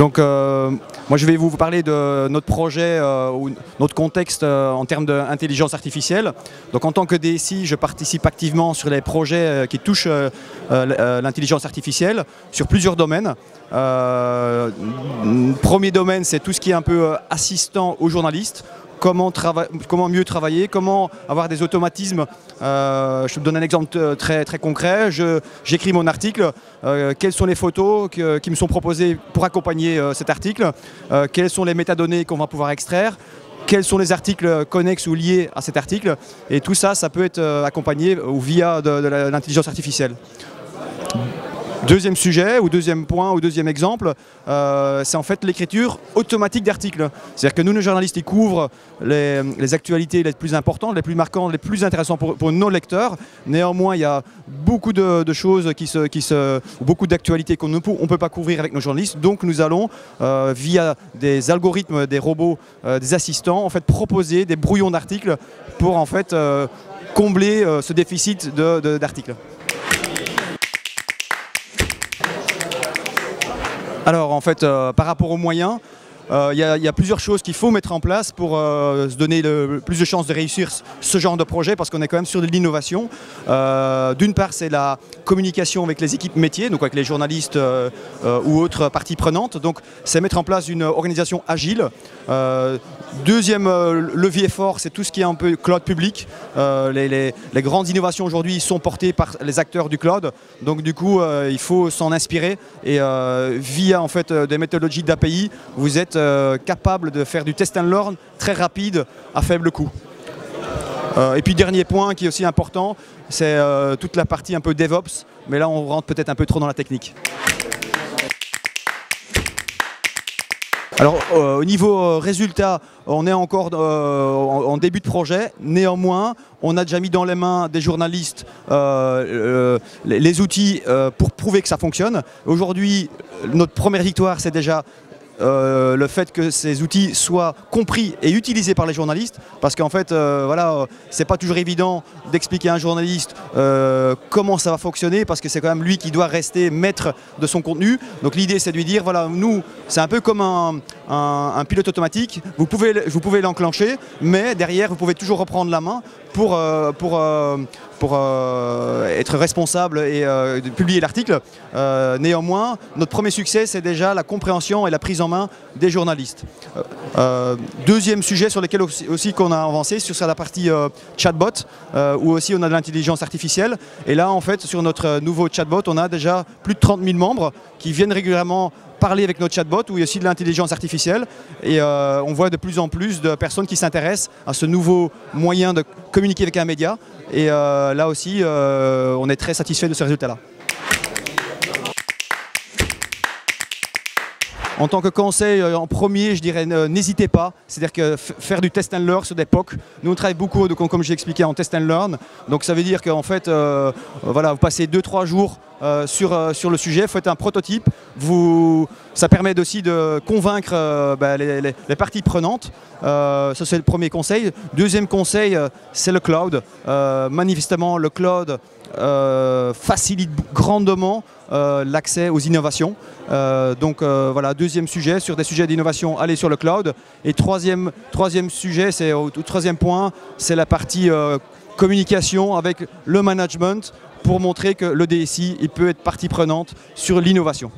Donc moi je vais vous parler de notre projet ou notre contexte en termes d'intelligence artificielle. Donc en tant que DSI, je participe activement sur les projets qui touchent l'intelligence artificielle sur plusieurs domaines. Premier domaine, c'est tout ce qui est un peu assistant aux journalistes. Comment mieux travailler, comment avoir des automatismes. Je te donne un exemple très concret. J'écris mon article. Quelles sont les photos qui me sont proposées pour accompagner cet article? Quelles sont les métadonnées qu'on va pouvoir extraire? Quels sont les articles connexes ou liés à cet article? Et tout ça, ça peut être accompagné via de l'intelligence artificielle. Deuxième sujet, ou deuxième point, ou deuxième exemple, c'est en fait l'écriture automatique d'articles. C'est-à-dire que nous, nos journalistes, ils couvrent les actualités les plus importantes, les plus marquantes, les plus intéressantes pour nos lecteurs. Néanmoins, il y a beaucoup de choses, beaucoup d'actualités qu'on ne peut pas couvrir avec nos journalistes. Donc nous allons, via des algorithmes, des robots, des assistants, en fait, proposer des brouillons d'articles pour en fait, combler ce déficit d'articles. Alors en fait, par rapport aux moyens, il y a plusieurs choses qu'il faut mettre en place pour se donner le plus de chances de réussir ce genre de projet, parce qu'on est quand même sur de l'innovation. D'une part, c'est la communication avec les équipes métiers, donc avec les journalistes ou autres parties prenantes. Donc c'est mettre en place une organisation agile. Deuxième levier fort, c'est tout ce qui est un peu cloud public. Les grandes innovations aujourd'hui sont portées par les acteurs du cloud. Donc du coup, il faut s'en inspirer et via en fait, des méthodologies d'API, vous êtes capable de faire du test and learn très rapide à faible coût. Et puis dernier point qui est aussi important, c'est toute la partie un peu DevOps, mais là on rentre peut-être un peu trop dans la technique. Alors au niveau résultat, on est encore en début de projet. Néanmoins, on a déjà mis dans les mains des journalistes les outils pour prouver que ça fonctionne. Aujourd'hui, notre première victoire, c'est déjà le fait que ces outils soient compris et utilisés par les journalistes, parce qu'en fait, voilà, c'est pas toujours évident d'expliquer à un journaliste comment ça va fonctionner, parce que c'est quand même lui qui doit rester maître de son contenu. Donc l'idée, c'est de lui dire, voilà, nous, c'est un peu comme un pilote automatique, vous pouvez l'enclencher, mais derrière, vous pouvez toujours reprendre la main pour être responsable et de publier l'article. Néanmoins, notre premier succès, c'est déjà la compréhension et la prise en main des journalistes. Deuxième sujet sur lequel aussi qu'on a avancé, sur la partie chatbot, où aussi on a de l'intelligence artificielle. Et là, en fait, sur notre nouveau chatbot, on a déjà plus de 30 000 membres qui viennent régulièrement parler avec notre chatbot, où il y a aussi de l'intelligence artificielle. Et on voit de plus en plus de personnes qui s'intéressent à ce nouveau moyen de communiquer avec un média. Et là aussi, on est très satisfait de ce résultat-là. En tant que conseil, en premier, je dirais n'hésitez pas. C'est-à-dire que faire du test and learn sur des POC. Nous, on travaille beaucoup, comme j'ai expliqué, en test and learn. Donc ça veut dire qu'en fait, voilà, vous passez 2-3 jours sur le sujet, faites un prototype. Ça permet aussi de convaincre les parties prenantes. Ça, c'est le premier conseil. Deuxième conseil, c'est le cloud. Manifestement, le cloud facilite grandement l'accès aux innovations. Donc voilà, deuxième sujet, sur des sujets d'innovation, allez sur le cloud. Et troisième sujet, troisième point, c'est la partie communication avec le management pour montrer que le DSI il peut être partie prenante sur l'innovation.